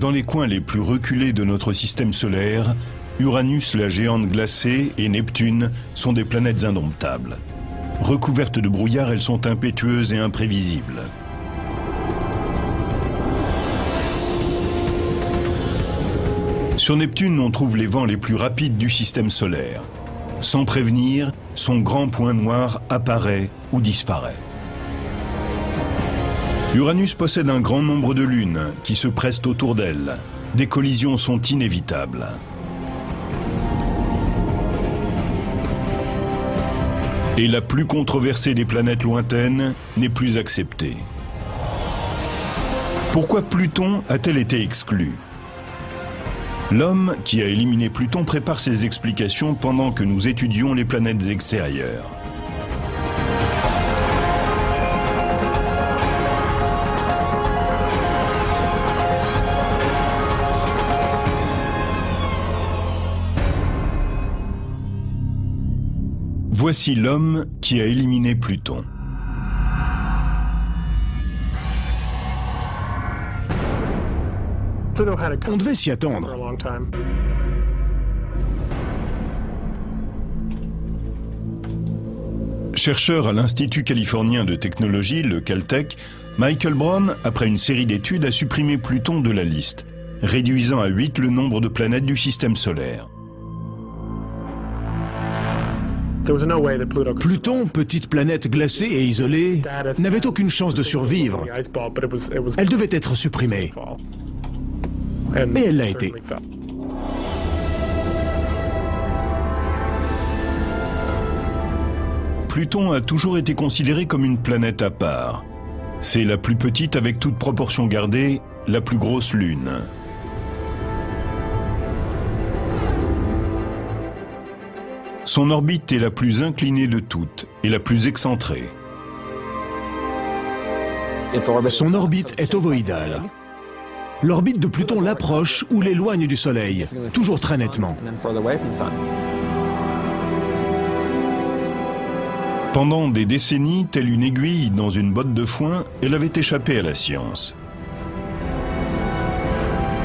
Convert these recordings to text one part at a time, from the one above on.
Dans les coins les plus reculés de notre système solaire, Uranus, la géante glacée, et Neptune sont des planètes indomptables. Recouvertes de brouillard, elles sont impétueuses et imprévisibles. Sur Neptune, on trouve les vents les plus rapides du système solaire. Sans prévenir, son grand point noir apparaît ou disparaît. Uranus possède un grand nombre de lunes qui se pressent autour d'elle. Des collisions sont inévitables. Et la plus controversée des planètes lointaines n'est plus acceptée. Pourquoi Pluton a-t-elle été exclue? L'homme qui a éliminé Pluton prépare ses explications pendant que nous étudions les planètes extérieures. Voici l'homme qui a éliminé Pluton. On devait s'y attendre. Chercheur à l'Institut californien de technologie, le Caltech, Michael Brown, après une série d'études, a supprimé Pluton de la liste, réduisant à 8 le nombre de planètes du système solaire. Pluton, petite planète glacée et isolée, n'avait aucune chance de survivre. Elle devait être supprimée. Et elle l'a été. Pluton a toujours été considéré comme une planète à part. C'est la plus petite avec toute proportion gardée, la plus grosse lune. Son orbite est la plus inclinée de toutes et la plus excentrée. Son orbite est ovoïdale. L'orbite de Pluton l'approche ou l'éloigne du Soleil, toujours très nettement. Pendant des décennies, telle une aiguille dans une botte de foin, elle avait échappé à la science.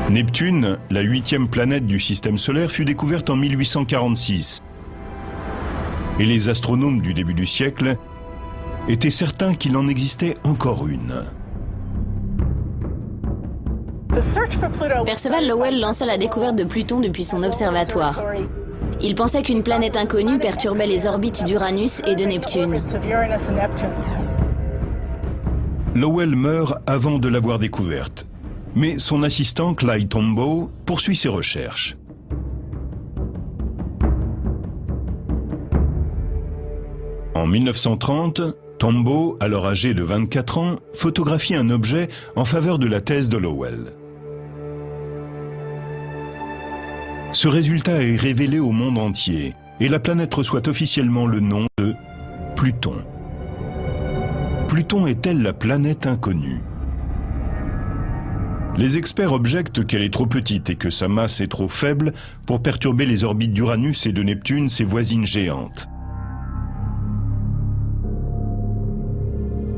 Neptune, la 8e planète du système solaire, fut découverte en 1846. Et les astronomes du début du siècle étaient certains qu'il en existait encore une. Percival Lowell lança la découverte de Pluton depuis son observatoire. Il pensait qu'une planète inconnue perturbait les orbites d'Uranus et de Neptune. Lowell meurt avant de l'avoir découverte, mais son assistant Clyde Tombaugh poursuit ses recherches. En 1930, Tombaugh, alors âgé de 24 ans, photographie un objet en faveur de la thèse de Lowell. Ce résultat est révélé au monde entier et la planète reçoit officiellement le nom de Pluton. Pluton est-elle la planète inconnue? Les experts objectent qu'elle est trop petite et que sa masse est trop faible pour perturber les orbites d'Uranus et de Neptune, ses voisines géantes.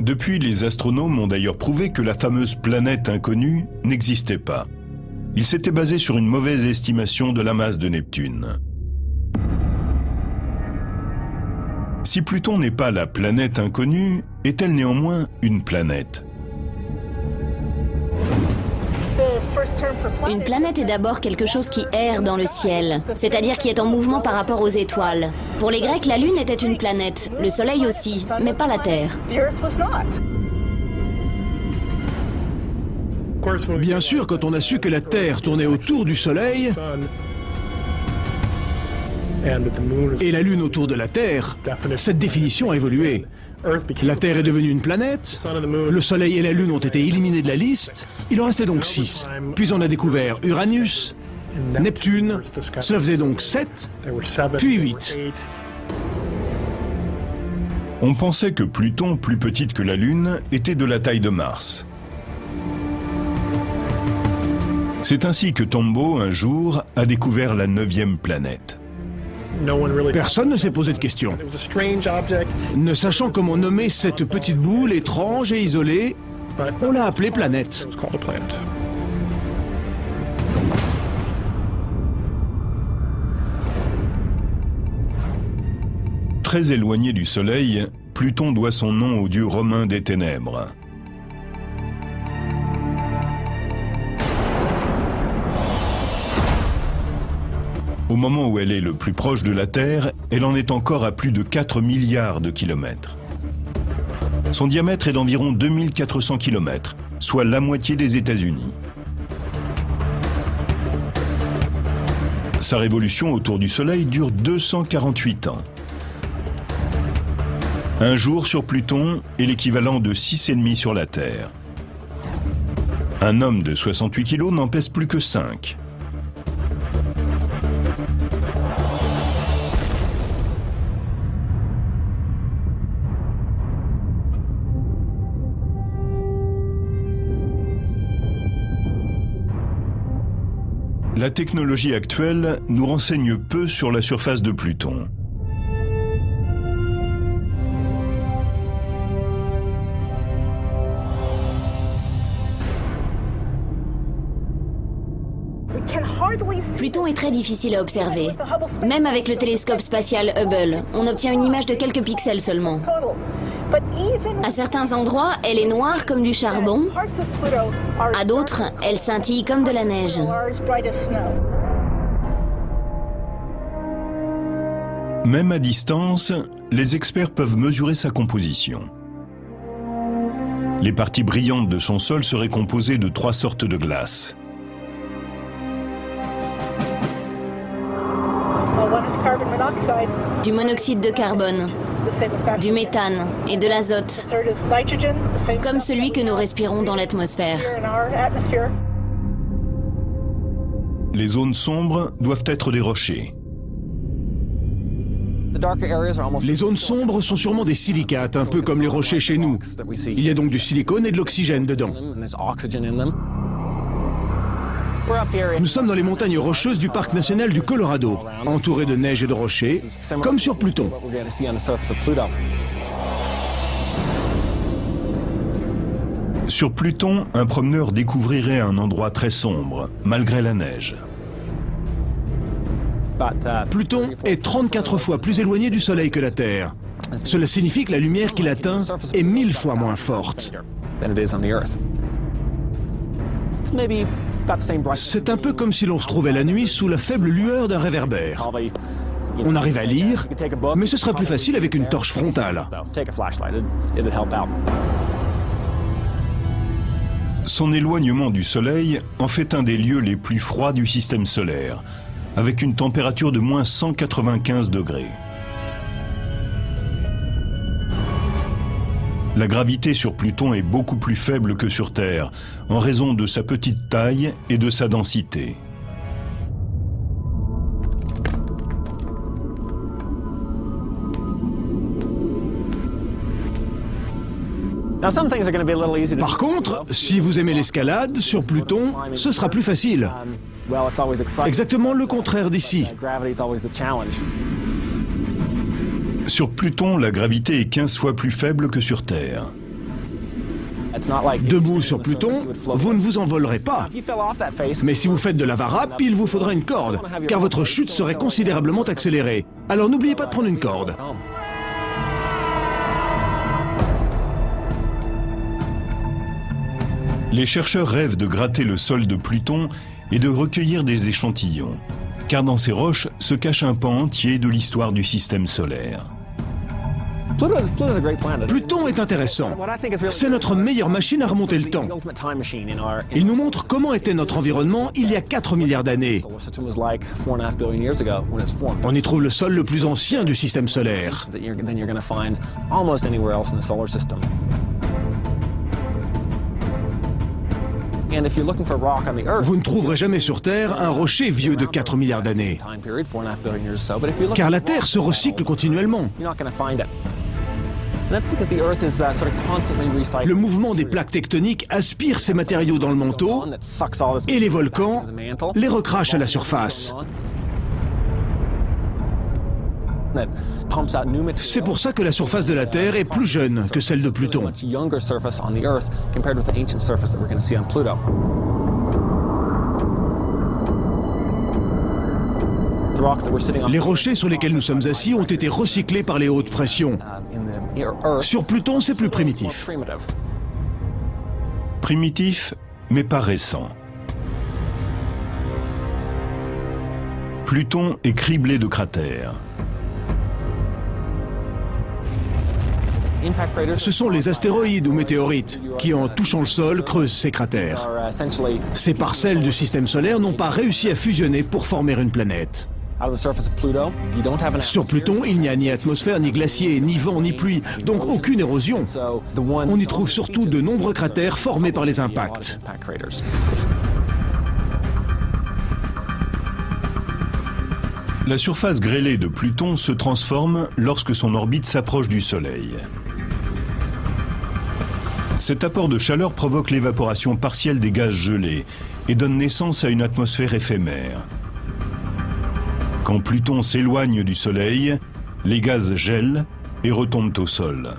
Depuis, les astronomes ont d'ailleurs prouvé que la fameuse planète inconnue n'existait pas. Ils s'étaient basés sur une mauvaise estimation de la masse de Neptune. Si Pluton n'est pas la planète inconnue, est-elle néanmoins une planète? Une planète est d'abord quelque chose qui erre dans le ciel, c'est-à-dire qui est en mouvement par rapport aux étoiles. Pour les Grecs, la Lune était une planète, le Soleil aussi, mais pas la Terre. Bien sûr, quand on a su que la Terre tournait autour du Soleil et la Lune autour de la Terre, cette définition a évolué. La Terre est devenue une planète, le Soleil et la Lune ont été éliminés de la liste, il en restait donc 6. Puis on a découvert Uranus, Neptune, cela faisait donc 7, puis 8. On pensait que Pluton, plus petite que la Lune, était de la taille de Mars. C'est ainsi que Tombaugh, un jour, a découvert la 9e planète. Personne ne s'est posé de questions. Ne sachant comment nommer cette petite boule étrange et isolée, on l'a appelée planète. Très éloigné du Soleil, Pluton doit son nom au dieu romain des ténèbres. Au moment où elle est le plus proche de la Terre, elle en est encore à plus de 4 milliards de kilomètres. Son diamètre est d'environ 2400 km, soit la moitié des États-Unis. Sa révolution autour du Soleil dure 248 ans. Un jour sur Pluton est l'équivalent de 6,5 sur la Terre. Un homme de 68 kg n'en pèse plus que 5. La technologie actuelle nous renseigne peu sur la surface de Pluton. Pluton est très difficile à observer. Même avec le télescope spatial Hubble, on obtient une image de quelques pixels seulement. À certains endroits, elle est noire comme du charbon. À d'autres, elle scintille comme de la neige. Même à distance, les experts peuvent mesurer sa composition. Les parties brillantes de son sol seraient composées de 3 sortes de glace. Du monoxyde de carbone, du méthane et de l'azote, comme celui que nous respirons dans l'atmosphère. Les zones sombres doivent être des rochers. Les zones sombres sont sûrement des silicates, un peu comme les rochers chez nous. Il y a donc du silicone et de l'oxygène dedans. Nous sommes dans les montagnes rocheuses du parc national du Colorado, entourées de neige et de rochers, comme sur Pluton. Sur Pluton, un promeneur découvrirait un endroit très sombre, malgré la neige. Pluton est 34 fois plus éloigné du Soleil que la Terre. Cela signifie que la lumière qu'il atteint est 1000 fois moins forte. C'est un peu comme si l'on se trouvait la nuit sous la faible lueur d'un réverbère. On arrive à lire, mais ce sera plus facile avec une torche frontale. Son éloignement du Soleil en fait un des lieux les plus froids du système solaire, avec une température de moins 195 degrés. La gravité sur Pluton est beaucoup plus faible que sur Terre, en raison de sa petite taille et de sa densité. Par contre, si vous aimez l'escalade, sur Pluton, ce sera plus facile. Exactement le contraire d'ici. Sur Pluton, la gravité est 15 fois plus faible que sur Terre. Debout sur Pluton, vous ne vous envolerez pas. Mais si vous faites de la varap, il vous faudra une corde, car votre chute serait considérablement accélérée. Alors n'oubliez pas de prendre une corde. Les chercheurs rêvent de gratter le sol de Pluton et de recueillir des échantillons, car dans ces roches se cache un pan entier de l'histoire du système solaire. Pluton est intéressant. C'est notre meilleure machine à remonter le temps. Il nous montre comment était notre environnement il y a 4 milliards d'années. On y trouve le sol le plus ancien du système solaire. Vous ne trouverez jamais sur Terre un rocher vieux de 4 milliards d'années, car la Terre se recycle continuellement. Le mouvement des plaques tectoniques aspire ces matériaux dans le manteau et les volcans les recrachent à la surface. C'est pour ça que la surface de la Terre est plus jeune que celle de Pluton. Les rochers sur lesquels nous sommes assis ont été recyclés par les hautes pressions. Sur Pluton, c'est plus primitif. Primitif, mais pas récent. Pluton est criblé de cratères. Ce sont les astéroïdes ou météorites qui, en touchant le sol, creusent ces cratères. Ces parcelles du système solaire n'ont pas réussi à fusionner pour former une planète. Sur Pluton, il n'y a ni atmosphère, ni glacier, ni vent, ni pluie, donc aucune érosion. On y trouve surtout de nombreux cratères formés par les impacts. La surface grêlée de Pluton se transforme lorsque son orbite s'approche du Soleil. Cet apport de chaleur provoque l'évaporation partielle des gaz gelés et donne naissance à une atmosphère éphémère. Quand Pluton s'éloigne du Soleil, les gaz gèlent et retombent au sol.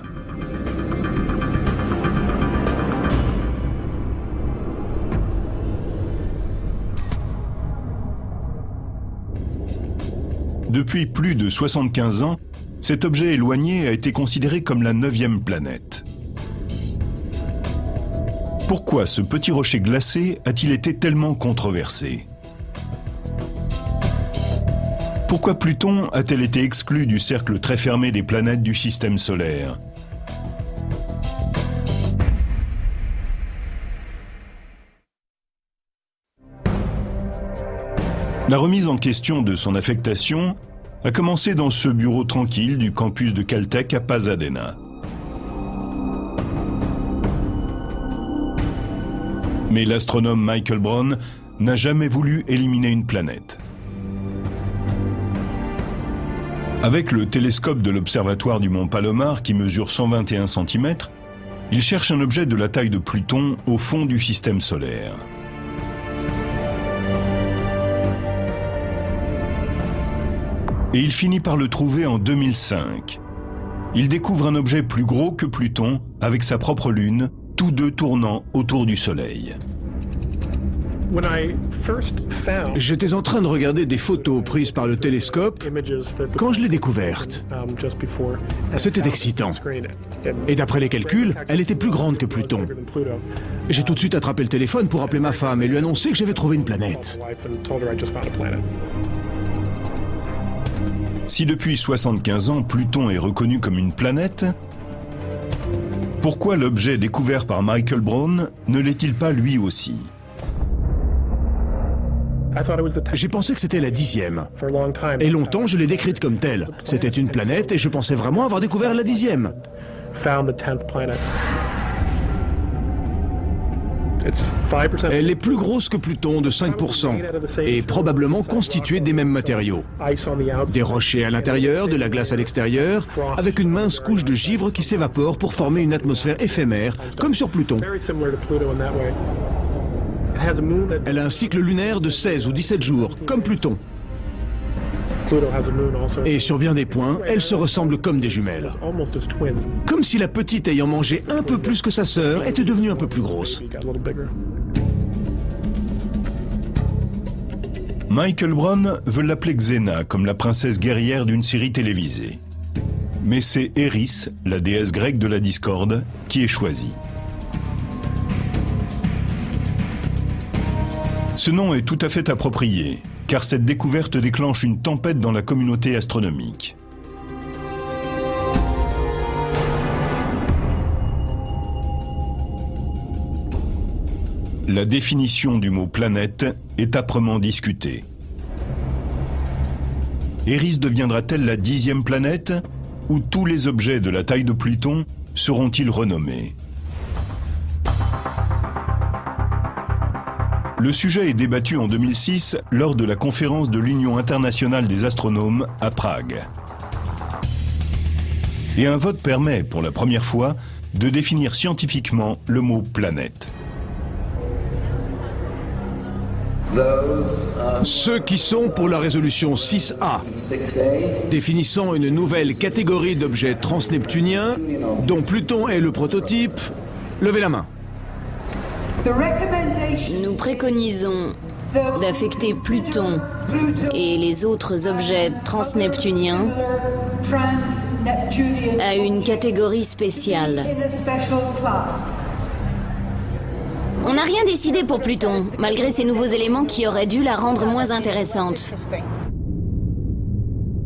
Depuis plus de 75 ans, cet objet éloigné a été considéré comme la 9e planète. Pourquoi ce petit rocher glacé a-t-il été tellement controversé? Pourquoi Pluton a-t-elle été exclue du cercle très fermé des planètes du système solaire? La remise en question de son affectation a commencé dans ce bureau tranquille du campus de Caltech à Pasadena. Mais l'astronome Michael Brown n'a jamais voulu éliminer une planète. Avec le télescope de l'observatoire du mont Palomar qui mesure 121 cm, il cherche un objet de la taille de Pluton au fond du système solaire. Et il finit par le trouver en 2005. Il découvre un objet plus gros que Pluton avec sa propre lune, tous deux tournant autour du Soleil. J'étais en train de regarder des photos prises par le télescope quand je l'ai découverte. C'était excitant. Et d'après les calculs, elle était plus grande que Pluton. J'ai tout de suite attrapé le téléphone pour appeler ma femme et lui annoncer que j'avais trouvé une planète. Si depuis 75 ans, Pluton est reconnu comme une planète, pourquoi l'objet découvert par Michael Brown ne l'est-il pas lui aussi? J'ai pensé que c'était la 10e. Et longtemps, je l'ai décrite comme telle. C'était une planète et je pensais vraiment avoir découvert la 10e. Elle est plus grosse que Pluton de 5% et probablement constituée des mêmes matériaux. Des rochers à l'intérieur, de la glace à l'extérieur, avec une mince couche de givre qui s'évapore pour former une atmosphère éphémère, comme sur Pluton. Elle a un cycle lunaire de 16 ou 17 jours, comme Pluton. Et sur bien des points, elles se ressemblent comme des jumelles. Comme si la petite ayant mangé un peu plus que sa sœur était devenue un peu plus grosse. Michael Brown veut l'appeler Xena, comme la princesse guerrière d'une série télévisée. Mais c'est Eris, la déesse grecque de la discorde, qui est choisie. Ce nom est tout à fait approprié, car cette découverte déclenche une tempête dans la communauté astronomique. La définition du mot planète est âprement discutée. Eris deviendra-t-elle la 10e planète, ou tous les objets de la taille de Pluton seront-ils renommés? Le sujet est débattu en 2006 lors de la conférence de l'Union internationale des astronomes à Prague. Et un vote permet, pour la première fois, de définir scientifiquement le mot planète. Ceux qui sont pour la résolution 6A, définissant une nouvelle catégorie d'objets transneptuniens, dont Pluton est le prototype, levez la main. Nous préconisons d'affecter Pluton et les autres objets transneptuniens à une catégorie spéciale. On n'a rien décidé pour Pluton, malgré ces nouveaux éléments qui auraient dû la rendre moins intéressante.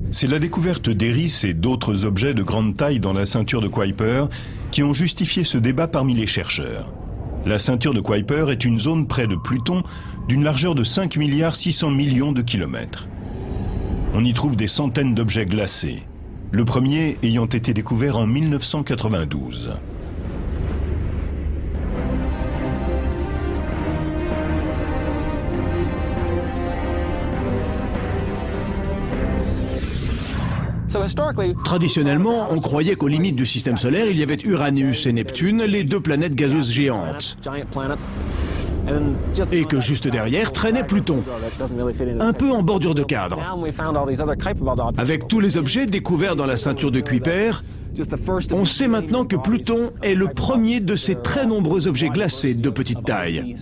C'est la découverte d'Eris et d'autres objets de grande taille dans la ceinture de Kuiper qui ont justifié ce débat parmi les chercheurs. La ceinture de Kuiper est une zone près de Pluton d'une largeur de 5,6 milliards de kilomètres. On y trouve des centaines d'objets glacés, le premier ayant été découvert en 1992. Traditionnellement, on croyait qu'aux limites du système solaire, il y avait Uranus et Neptune, les deux planètes gazeuses géantes. Et que juste derrière traînait Pluton, un peu en bordure de cadre. Avec tous les objets découverts dans la ceinture de Kuiper, on sait maintenant que Pluton est le premier de ces très nombreux objets glacés de petite taille.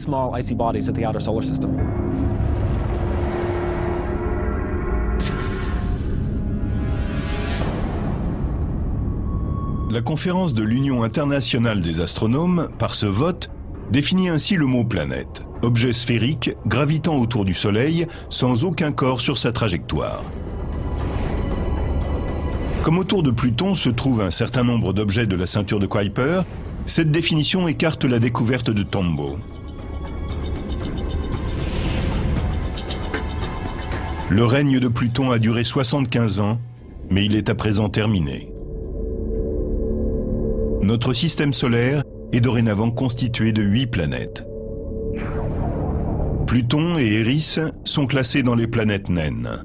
La conférence de l'Union internationale des astronomes, par ce vote, définit ainsi le mot planète, objet sphérique gravitant autour du Soleil sans aucun corps sur sa trajectoire. Comme autour de Pluton se trouve un certain nombre d'objets de la ceinture de Kuiper, cette définition écarte la découverte de Tombaugh. Le règne de Pluton a duré 75 ans, mais il est à présent terminé. Notre système solaire est dorénavant constitué de 8 planètes. Pluton et Eris sont classés dans les planètes naines.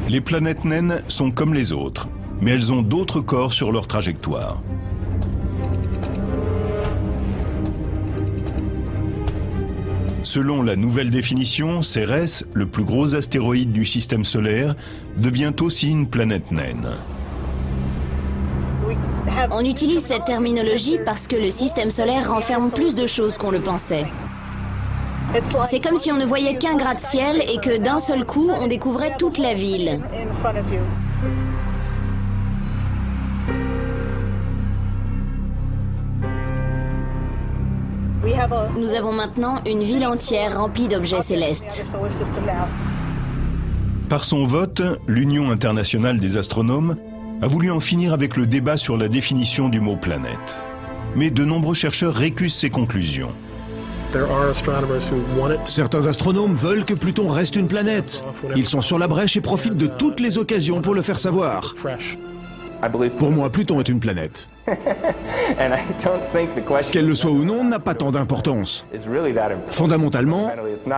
Les planètes naines sont comme les autres, mais elles ont d'autres corps sur leur trajectoire. Selon la nouvelle définition, Cérès, le plus gros astéroïde du système solaire, devient aussi une planète naine. On utilise cette terminologie parce que le système solaire renferme plus de choses qu'on le pensait. C'est comme si on ne voyait qu'un gratte-ciel et que d'un seul coup, on découvrait toute la ville. Nous avons maintenant une ville entière remplie d'objets célestes. Par son vote, l'Union internationale des astronomes a voulu en finir avec le débat sur la définition du mot planète. Mais de nombreux chercheurs récusent ces conclusions. Certains astronomes veulent que Pluton reste une planète. Ils sont sur la brèche et profitent de toutes les occasions pour le faire savoir. Pour moi, Pluton est une planète. Qu'elle le soit ou non n'a pas tant d'importance. Fondamentalement,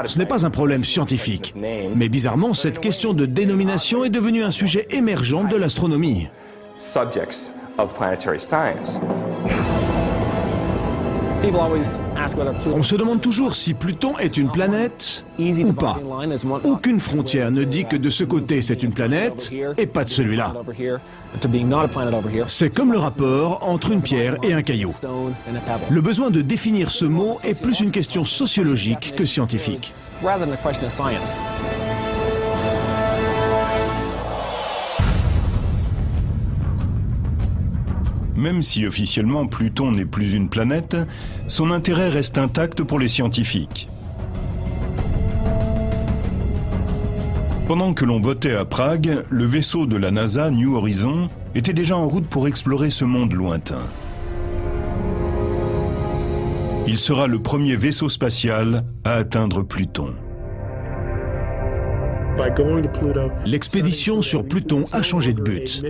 ce n'est pas un problème scientifique. Mais bizarrement, cette question de dénomination est devenue un sujet émergent de l'astronomie. On se demande toujours si Pluton est une planète ou pas. Aucune frontière ne dit que de ce côté c'est une planète et pas de celui-là. C'est comme le rapport entre une pierre et un caillou. Le besoin de définir ce mot est plus une question sociologique que scientifique. Même si officiellement Pluton n'est plus une planète, son intérêt reste intact pour les scientifiques. Pendant que l'on votait à Prague, le vaisseau de la NASA, New Horizon, était déjà en route pour explorer ce monde lointain. Il sera le premier vaisseau spatial à atteindre Pluton. L'expédition sur Pluton a changé de but.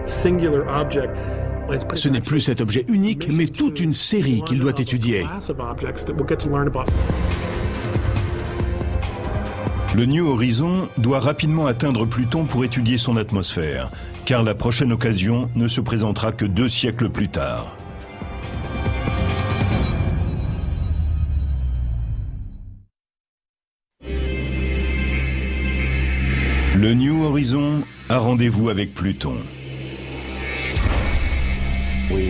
Ce n'est plus cet objet unique, mais toute une série qu'il doit étudier. Le New Horizon doit rapidement atteindre Pluton pour étudier son atmosphère, car la prochaine occasion ne se présentera que 2 siècles plus tard. Le New Horizon a rendez-vous avec Pluton.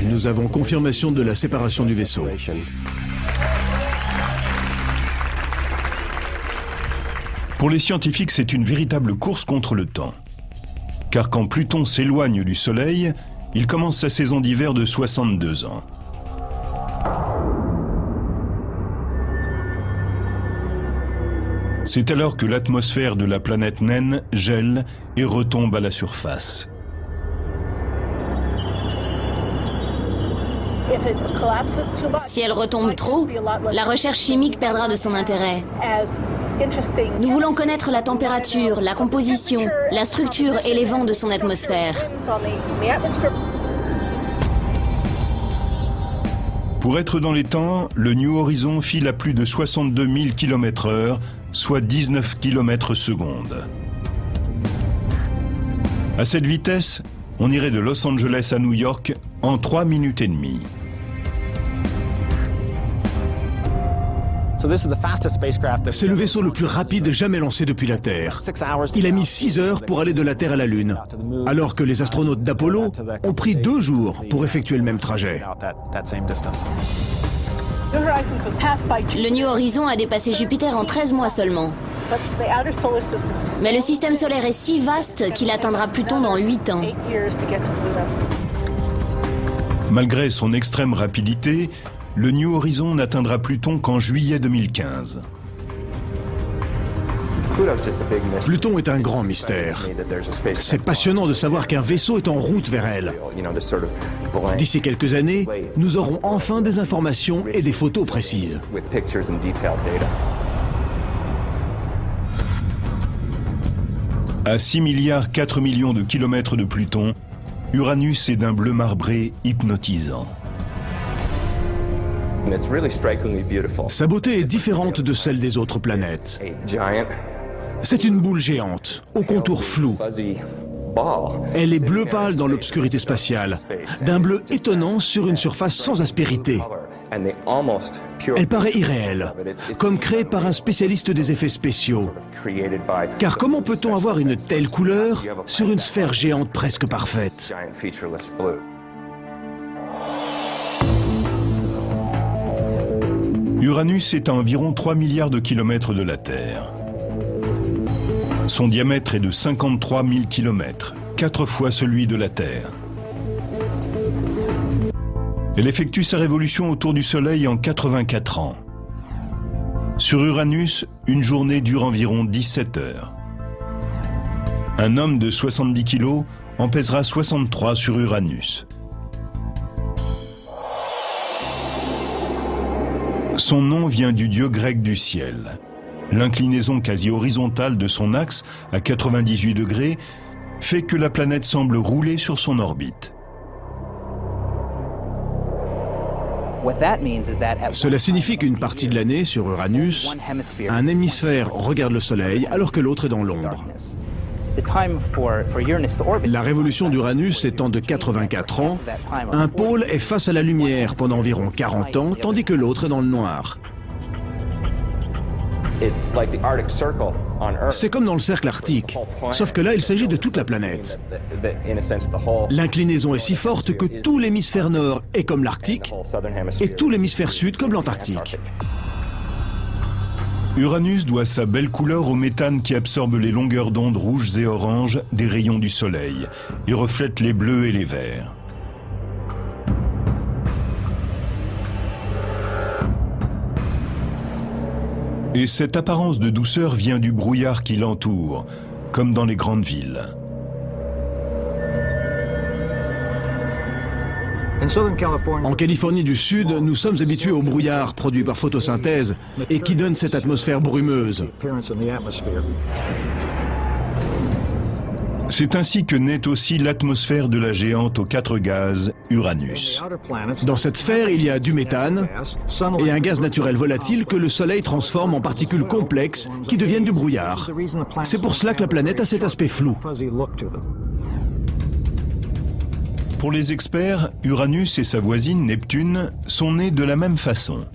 Nous avons confirmation de la séparation du vaisseau. Pour les scientifiques, c'est une véritable course contre le temps. Car quand Pluton s'éloigne du Soleil, il commence sa saison d'hiver de 62 ans. C'est alors que l'atmosphère de la planète naine gèle et retombe à la surface. Si elle retombe trop, la recherche chimique perdra de son intérêt. Nous voulons connaître la température, la composition, la structure et les vents de son atmosphère. Pour être dans les temps, le New Horizon file à plus de 62 000 km/h, soit 19 km/s. À cette vitesse, on irait de Los Angeles à New York en 3 minutes et demie. C'est le vaisseau le plus rapide jamais lancé depuis la Terre. Il a mis 6 heures pour aller de la Terre à la Lune, alors que les astronautes d'Apollo ont pris 2 jours pour effectuer le même trajet. Le New Horizon a dépassé Jupiter en 13 mois seulement. Mais le système solaire est si vaste qu'il atteindra Pluton dans 8 ans. Malgré son extrême rapidité, le New Horizon n'atteindra Pluton qu'en juillet 2015. Pluton est un grand mystère. C'est passionnant de savoir qu'un vaisseau est en route vers elle. D'ici quelques années, nous aurons enfin des informations et des photos précises. À 6 milliards 4 millions de kilomètres de Pluton, Uranus est d'un bleu marbré hypnotisant. Sa beauté est différente de celle des autres planètes. C'est une boule géante, au contour flou. Elle est bleu pâle dans l'obscurité spatiale, d'un bleu étonnant sur une surface sans aspérité. Elle paraît irréelle, comme créée par un spécialiste des effets spéciaux. Car comment peut-on avoir une telle couleur sur une sphère géante presque parfaite ? Uranus est à environ 3 milliards de kilomètres de la Terre. Son diamètre est de 53 000 kilomètres, 4 fois celui de la Terre. Elle effectue sa révolution autour du Soleil en 84 ans. Sur Uranus, une journée dure environ 17 heures. Un homme de 70 kilos en pèsera 63 sur Uranus. Son nom vient du dieu grec du ciel. L'inclinaison quasi horizontale de son axe, à 98 degrés, fait que la planète semble rouler sur son orbite. Cela signifie qu'une partie de l'année, sur Uranus, un hémisphère regarde le Soleil alors que l'autre est dans l'ombre. La révolution d'Uranus étant de 84 ans, un pôle est face à la lumière pendant environ 40 ans, tandis que l'autre est dans le noir. C'est comme dans le cercle arctique, sauf que là, il s'agit de toute la planète. L'inclinaison est si forte que tout l'hémisphère nord est comme l'Arctique et tout l'hémisphère sud comme l'Antarctique. Uranus doit sa belle couleur au méthane qui absorbe les longueurs d'onde rouges et oranges des rayons du Soleil et reflète les bleus et les verts. Et cette apparence de douceur vient du brouillard qui l'entoure, comme dans les grandes villes. En Californie du Sud, nous sommes habitués au brouillard produit par photosynthèse et qui donne cette atmosphère brumeuse. C'est ainsi que naît aussi l'atmosphère de la géante aux 4 gaz, Uranus. Dans cette sphère, il y a du méthane et un gaz naturel volatile que le Soleil transforme en particules complexes qui deviennent du brouillard. C'est pour cela que la planète a cet aspect flou. Pour les experts, Uranus et sa voisine Neptune sont nés de la même façon.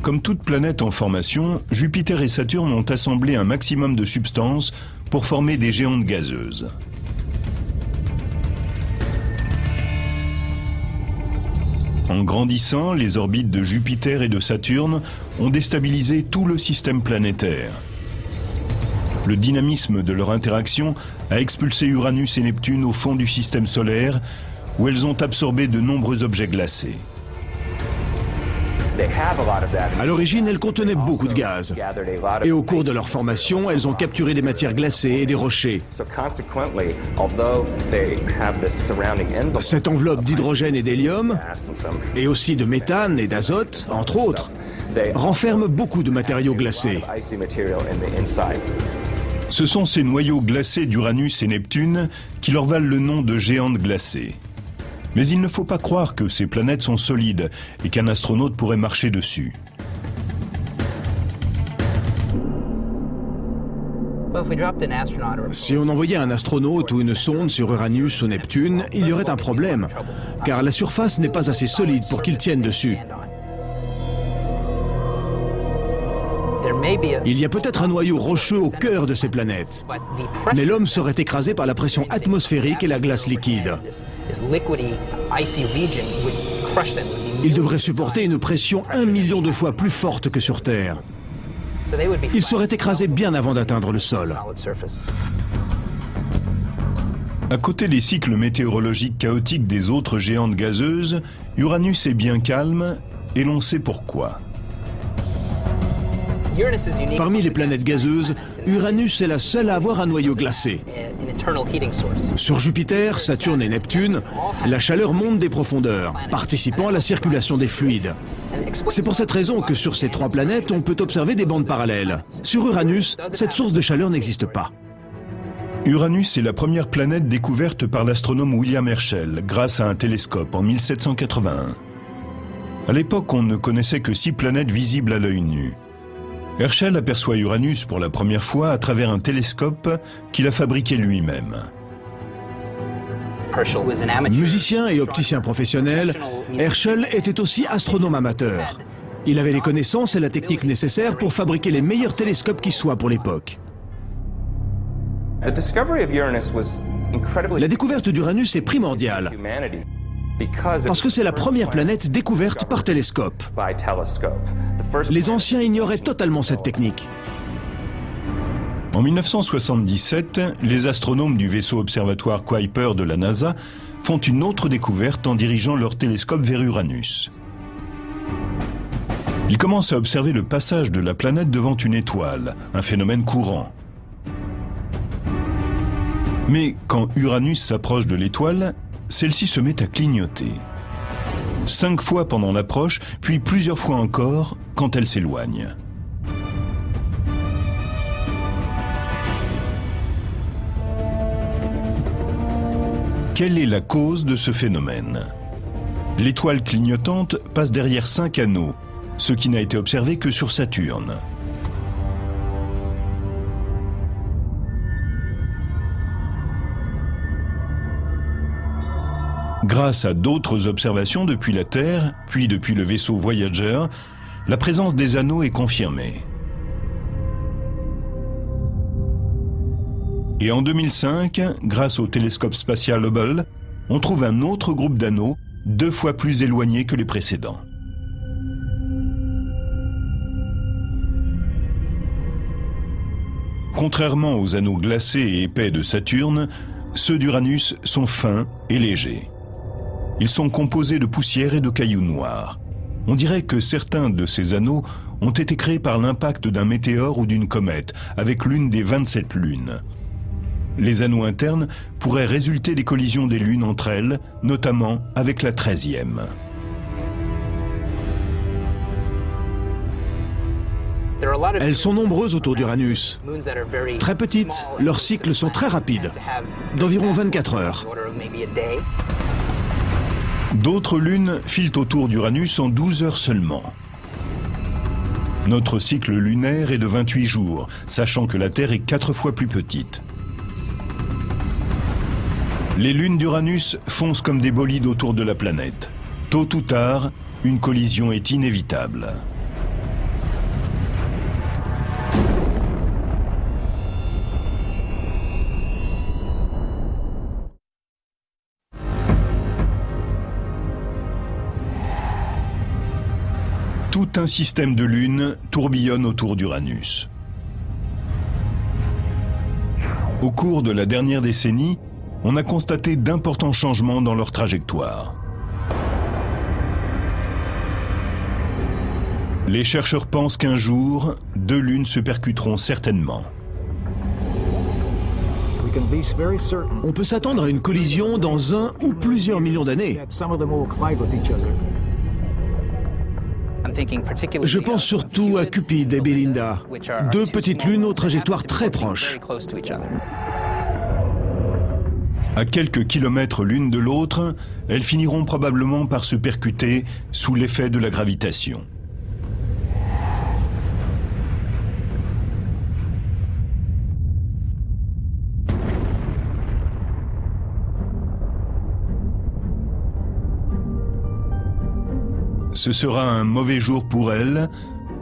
Comme toute planète en formation, Jupiter et Saturne ont assemblé un maximum de substances pour former des géantes gazeuses. En grandissant, les orbites de Jupiter et de Saturne ont déstabilisé tout le système planétaire. Le dynamisme de leur interaction a expulsé Uranus et Neptune au fond du système solaire, où elles ont absorbé de nombreux objets glacés. À l'origine, elles contenaient beaucoup de gaz. Et au cours de leur formation, elles ont capturé des matières glacées et des rochers. Cette enveloppe d'hydrogène et d'hélium, et aussi de méthane et d'azote, entre autres, renferme beaucoup de matériaux glacés. Ce sont ces noyaux glacés d'Uranus et Neptune qui leur valent le nom de géantes glacées. Mais il ne faut pas croire que ces planètes sont solides et qu'un astronaute pourrait marcher dessus. Si on envoyait un astronaute ou une sonde sur Uranus ou Neptune, il y aurait un problème, car la surface n'est pas assez solide pour qu'ils tiennent dessus. Il y a peut-être un noyau rocheux au cœur de ces planètes, mais l'homme serait écrasé par la pression atmosphérique et la glace liquide. Il devrait supporter une pression 1 million de fois plus forte que sur Terre. Il serait écrasé bien avant d'atteindre le sol. À côté des cycles météorologiques chaotiques des autres géantes gazeuses, Uranus est bien calme et l'on sait pourquoi. Parmi les planètes gazeuses, Uranus est la seule à avoir un noyau glacé. Sur Jupiter, Saturne et Neptune, la chaleur monte des profondeurs, participant à la circulation des fluides. C'est pour cette raison que sur ces trois planètes, on peut observer des bandes parallèles. Sur Uranus, cette source de chaleur n'existe pas. Uranus est la première planète découverte par l'astronome William Herschel grâce à un télescope en 1781. À l'époque, on ne connaissait que 6 planètes visibles à l'œil nu. Herschel aperçoit Uranus pour la première fois à travers un télescope qu'il a fabriqué lui-même. Musicien et opticien professionnel, Herschel était aussi astronome amateur. Il avait les connaissances et la technique nécessaires pour fabriquer les meilleurs télescopes qui soient pour l'époque. La découverte d'Uranus est primordiale, parce que c'est la première planète découverte par télescope. Les anciens ignoraient totalement cette technique. En 1977, les astronomes du vaisseau observatoire Kuiper de la NASA font une autre découverte en dirigeant leur télescope vers Uranus. Ils commencent à observer le passage de la planète devant une étoile, un phénomène courant. Mais quand Uranus s'approche de l'étoile, celle-ci se met à clignoter. 5 fois pendant l'approche, puis plusieurs fois encore quand elle s'éloigne. Quelle est la cause de ce phénomène? L'étoile clignotante passe derrière 5 anneaux, ce qui n'a été observé que sur Saturne. Grâce à d'autres observations depuis la Terre, puis depuis le vaisseau Voyager, la présence des anneaux est confirmée. Et en 2005, grâce au télescope spatial Hubble, on trouve un autre groupe d'anneaux, 2 fois plus éloignés que les précédents. Contrairement aux anneaux glacés et épais de Saturne, ceux d'Uranus sont fins et légers. Ils sont composés de poussière et de cailloux noirs. On dirait que certains de ces anneaux ont été créés par l'impact d'un météore ou d'une comète, avec l'une des 27 lunes. Les anneaux internes pourraient résulter des collisions des lunes entre elles, notamment avec la 13e. Elles sont nombreuses autour d'Uranus. Très petites, leurs cycles sont très rapides, d'environ 24 heures. D'autres lunes filent autour d'Uranus en 12 heures seulement. Notre cycle lunaire est de 28 jours, sachant que la Terre est 4 fois plus petite. Les lunes d'Uranus foncent comme des bolides autour de la planète. Tôt ou tard, une collision est inévitable. Tout un système de lunes tourbillonne autour d'Uranus. Au cours de la dernière décennie, on a constaté d'importants changements dans leur trajectoire. Les chercheurs pensent qu'un jour, 2 lunes se percuteront certainement. On peut s'attendre à une collision dans 1 ou plusieurs millions d'années. Je pense surtout à Cupid et Belinda, 2 petites lunes aux trajectoires très proches. À quelques kilomètres l'une de l'autre, elles finiront probablement par se percuter sous l'effet de la gravitation. Ce sera un mauvais jour pour elles,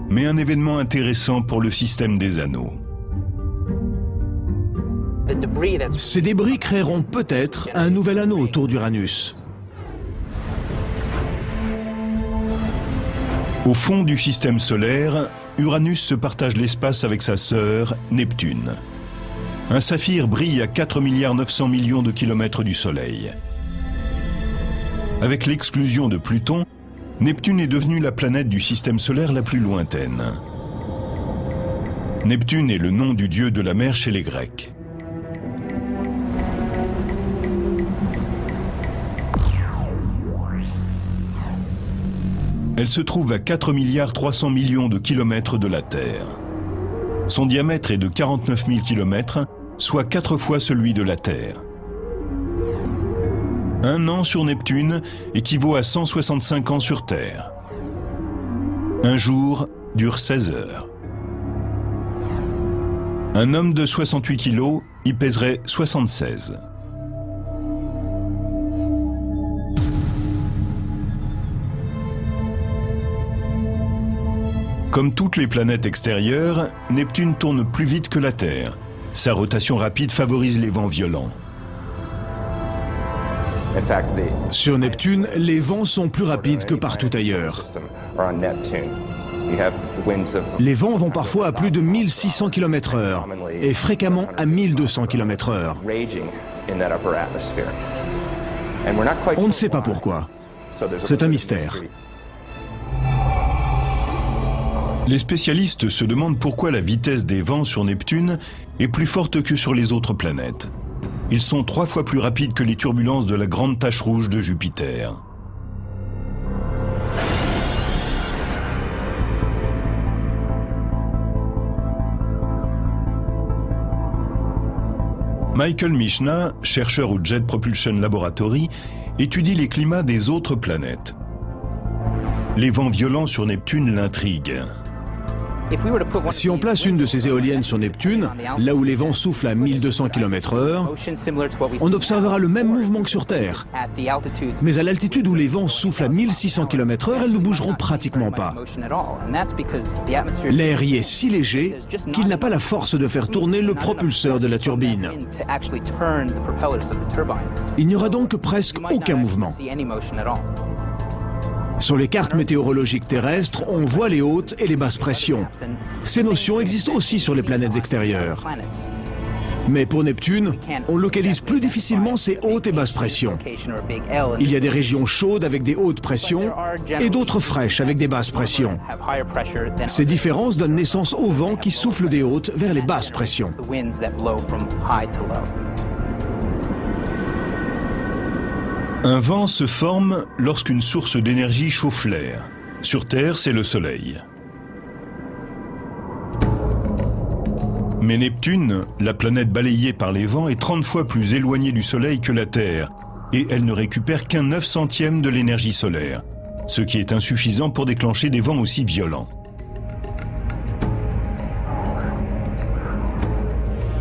mais un événement intéressant pour le système des anneaux. Ces débris créeront peut-être un nouvel anneau autour d'Uranus. Au fond du système solaire, Uranus se partage l'espace avec sa sœur, Neptune. Un saphir brille à 4,9 milliards de kilomètres du Soleil. Avec l'exclusion de Pluton, Neptune est devenue la planète du système solaire la plus lointaine. Neptune est le nom du dieu de la mer chez les Grecs. Elle se trouve à 4,3 milliards de kilomètres de la Terre. Son diamètre est de 49 000 kilomètres, soit 4 fois celui de la Terre. Un an sur Neptune équivaut à 165 ans sur Terre. Un jour dure 16 heures. Un homme de 68 kilos y pèserait 76. Comme toutes les planètes extérieures, Neptune tourne plus vite que la Terre. Sa rotation rapide favorise les vents violents. Sur Neptune, les vents sont plus rapides que partout ailleurs. Les vents vont parfois à plus de 1600 km/h et fréquemment à 1200 km/h. On ne sait pas pourquoi. C'est un mystère. Les spécialistes se demandent pourquoi la vitesse des vents sur Neptune est plus forte que sur les autres planètes. Ils sont 3 fois plus rapides que les turbulences de la grande tache rouge de Jupiter. Michael Michna, chercheur au Jet Propulsion Laboratory, étudie les climats des autres planètes. Les vents violents sur Neptune l'intriguent. Si on place une de ces éoliennes sur Neptune, là où les vents soufflent à 1200 km/h, on observera le même mouvement que sur Terre. Mais à l'altitude où les vents soufflent à 1600 km/h, elles ne bougeront pratiquement pas. L'air y est si léger qu'il n'a pas la force de faire tourner le propulseur de la turbine. Il n'y aura donc presque aucun mouvement. Sur les cartes météorologiques terrestres, on voit les hautes et les basses pressions. Ces notions existent aussi sur les planètes extérieures. Mais pour Neptune, on localise plus difficilement ces hautes et basses pressions. Il y a des régions chaudes avec des hautes pressions et d'autres fraîches avec des basses pressions. Ces différences donnent naissance aux vents qui soufflent des hautes vers les basses pressions. Un vent se forme lorsqu'une source d'énergie chauffe l'air. Sur Terre, c'est le Soleil. Mais Neptune, la planète balayée par les vents, est 30 fois plus éloignée du Soleil que la Terre, et elle ne récupère qu'un 9/100e de l'énergie solaire, ce qui est insuffisant pour déclencher des vents aussi violents.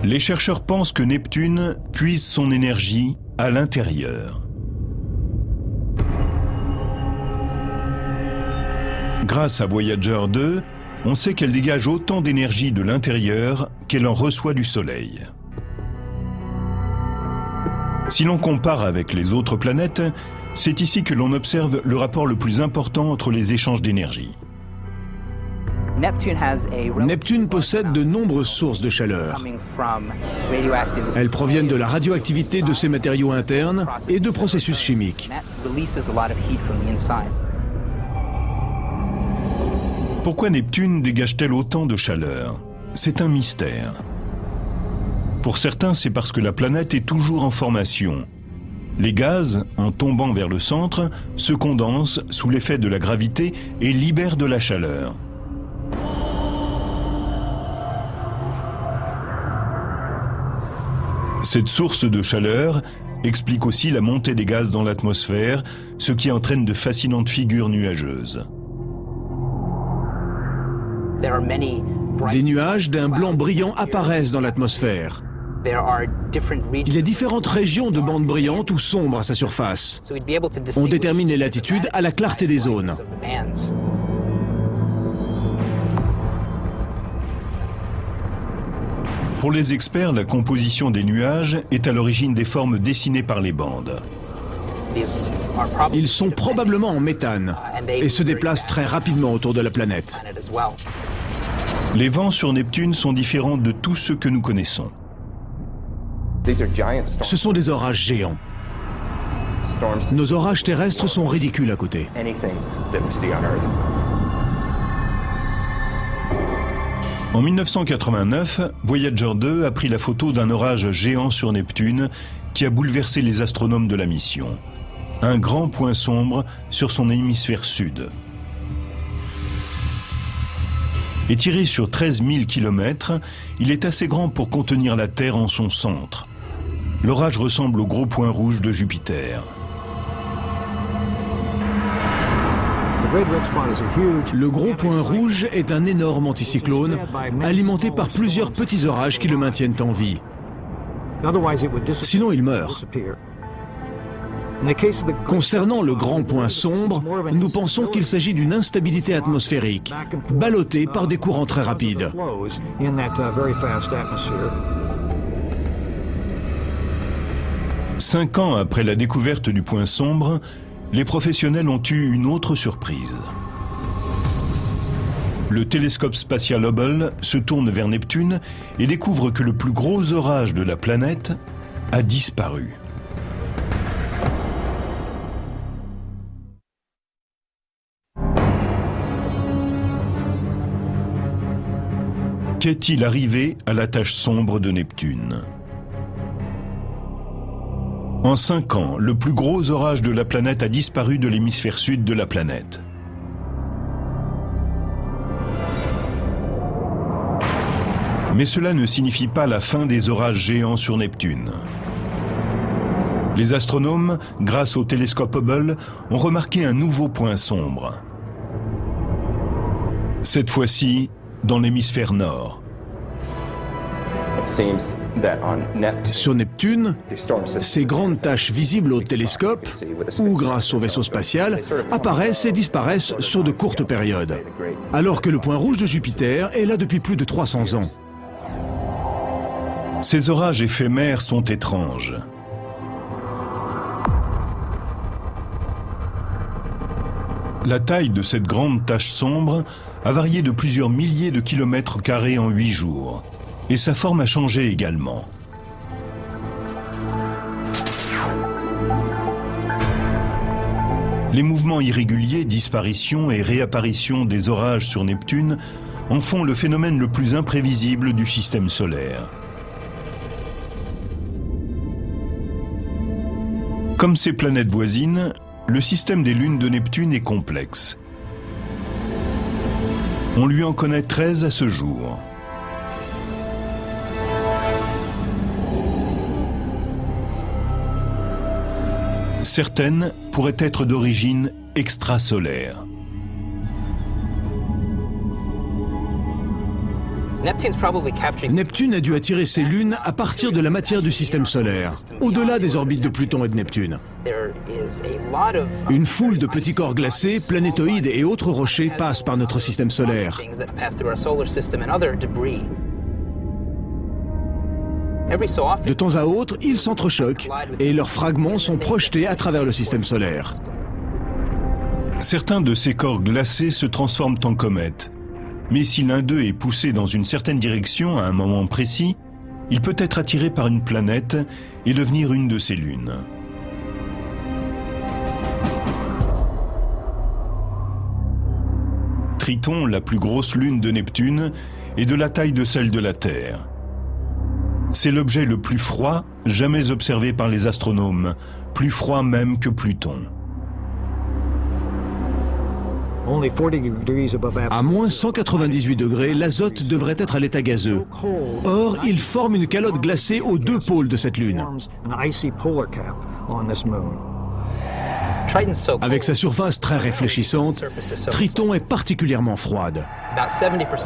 Les chercheurs pensent que Neptune puise son énergie à l'intérieur. Grâce à Voyager 2, on sait qu'elle dégage autant d'énergie de l'intérieur qu'elle en reçoit du Soleil. Si l'on compare avec les autres planètes, c'est ici que l'on observe le rapport le plus important entre les échanges d'énergie. Neptune possède de nombreuses sources de chaleur. Elles proviennent de la radioactivité de ses matériaux internes et de processus chimiques. Pourquoi Neptune dégage-t-elle autant de chaleur? C'est un mystère. Pour certains, c'est parce que la planète est toujours en formation. Les gaz, en tombant vers le centre, se condensent sous l'effet de la gravité et libèrent de la chaleur. Cette source de chaleur explique aussi la montée des gaz dans l'atmosphère, ce qui entraîne de fascinantes figures nuageuses. Des nuages d'un blanc brillant apparaissent dans l'atmosphère. Il y a différentes régions de bandes brillantes ou sombres à sa surface. On détermine les latitudes à la clarté des zones. Pour les experts, la composition des nuages est à l'origine des formes dessinées par les bandes. Ils sont probablement en méthane et se déplacent très rapidement autour de la planète. Les vents sur Neptune sont différents de tous ceux que nous connaissons. Ce sont des orages géants. Nos orages terrestres sont ridicules à côté. En 1989, Voyager 2 a pris la photo d'un orage géant sur Neptune qui a bouleversé les astronomes de la mission. Un grand point sombre sur son hémisphère sud. Étiré sur 13 000 km, il est assez grand pour contenir la Terre en son centre. L'orage ressemble au gros point rouge de Jupiter. Le gros point rouge est un énorme anticyclone alimenté par plusieurs petits orages qui le maintiennent en vie. Sinon, il meurt. Concernant le grand point sombre, nous pensons qu'il s'agit d'une instabilité atmosphérique, ballottée par des courants très rapides. 5 ans après la découverte du point sombre, les professionnels ont eu une autre surprise. Le télescope spatial Hubble se tourne vers Neptune et découvre que le plus gros orage de la planète a disparu. Qu'est-il arrivé à la tache sombre de Neptune? En 5 ans, le plus gros orage de la planète a disparu de l'hémisphère sud de la planète. Mais cela ne signifie pas la fin des orages géants sur Neptune. Les astronomes, grâce au télescope Hubble, ont remarqué un nouveau point sombre. Cette fois-ci, dans l'hémisphère nord. Sur Neptune, ces grandes taches visibles au télescope ou grâce au vaisseau spatial apparaissent et disparaissent sur de courtes périodes, alors que le point rouge de Jupiter est là depuis plus de 300 ans. Ces orages éphémères sont étranges. La taille de cette grande tache sombre a varié de plusieurs milliers de kilomètres carrés en 8 jours. Et sa forme a changé également. Les mouvements irréguliers, disparition et réapparition des orages sur Neptune en font le phénomène le plus imprévisible du système solaire. Comme ses planètes voisines, le système des lunes de Neptune est complexe. On lui en connaît 13 à ce jour. Certaines pourraient être d'origine extrasolaire. Neptune a dû attirer ses lunes à partir de la matière du système solaire, au-delà des orbites de Pluton et de Neptune. Une foule de petits corps glacés, planétoïdes et autres rochers passent par notre système solaire. De temps à autre, ils s'entrechoquent et leurs fragments sont projetés à travers le système solaire. Certains de ces corps glacés se transforment en comètes, Mais si l'un d'eux est poussé dans une certaine direction à un moment précis, il peut être attiré par une planète et devenir une de ses lunes. Triton, la plus grosse lune de Neptune, est de la taille de celle de la Terre. C'est l'objet le plus froid jamais observé par les astronomes, plus froid même que Pluton. À moins 198 degrés, l'azote devrait être à l'état gazeux. Or, il forme une calotte glacée aux deux pôles de cette lune. Avec sa surface très réfléchissante, Triton est particulièrement froide.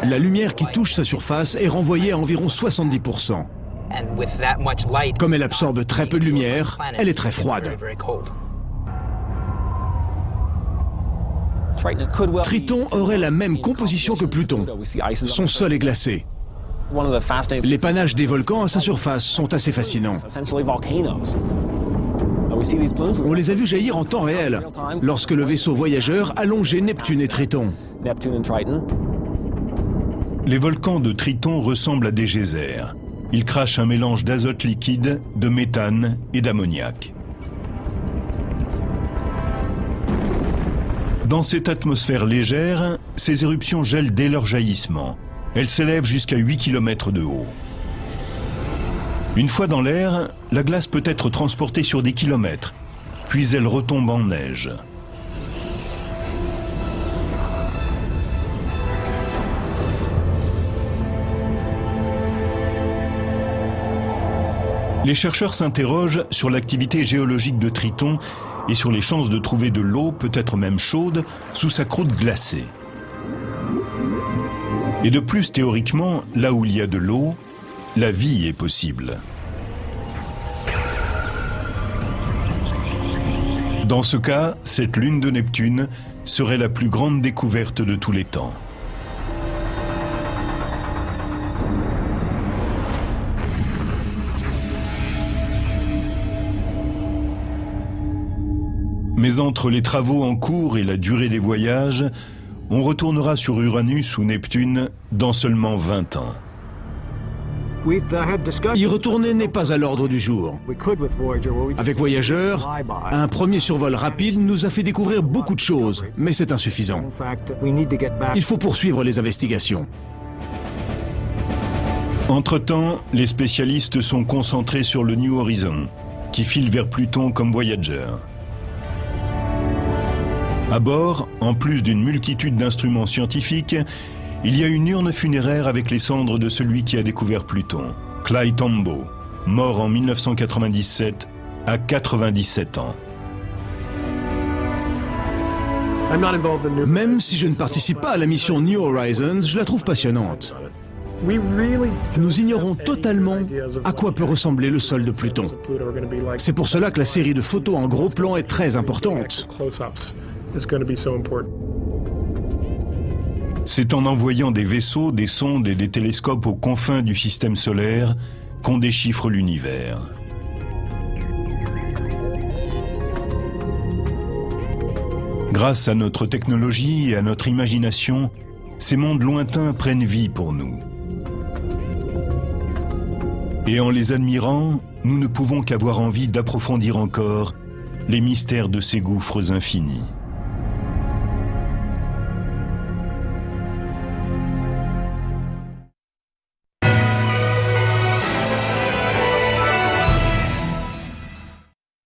La lumière qui touche sa surface est renvoyée à environ 70%. Comme elle absorbe très peu de lumière, elle est très froide. Triton aurait la même composition que Pluton. Son sol est glacé. Les panaches des volcans à sa surface sont assez fascinants. On les a vus jaillir en temps réel, lorsque le vaisseau voyageur a longé Neptune et Triton. Les volcans de Triton ressemblent à des geysers. Ils crachent un mélange d'azote liquide, de méthane et d'ammoniac. Dans cette atmosphère légère, ces éruptions gèlent dès leur jaillissement. Elles s'élèvent jusqu'à 8 km de haut. Une fois dans l'air, la glace peut être transportée sur des kilomètres, puis elle retombe en neige. Les chercheurs s'interrogent sur l'activité géologique de Triton et sur les chances de trouver de l'eau, peut-être même chaude, sous sa croûte glacée. Et de plus, théoriquement, là où il y a de l'eau, la vie est possible. Dans ce cas, cette lune de Neptune serait la plus grande découverte de tous les temps. Mais entre les travaux en cours et la durée des voyages, on retournera sur Uranus ou Neptune dans seulement 20 ans. Y retourner n'est pas à l'ordre du jour. Avec Voyager, un premier survol rapide nous a fait découvrir beaucoup de choses, mais c'est insuffisant. Il faut poursuivre les investigations. Entre-temps, les spécialistes sont concentrés sur le New Horizon, qui file vers Pluton comme Voyager. À bord, en plus d'une multitude d'instruments scientifiques, il y a une urne funéraire avec les cendres de celui qui a découvert Pluton, Clyde Tombaugh, mort en 1997 à 97 ans. Même si je ne participe pas à la mission New Horizons, je la trouve passionnante. Nous ignorons totalement à quoi peut ressembler le sol de Pluton. C'est pour cela que la série de photos en gros plan est très importante. C'est en envoyant des vaisseaux, des sondes et des télescopes aux confins du système solaire qu'on déchiffre l'univers. Grâce à notre technologie et à notre imagination, ces mondes lointains prennent vie pour nous. Et en les admirant, nous ne pouvons qu'avoir envie d'approfondir encore les mystères de ces gouffres infinis.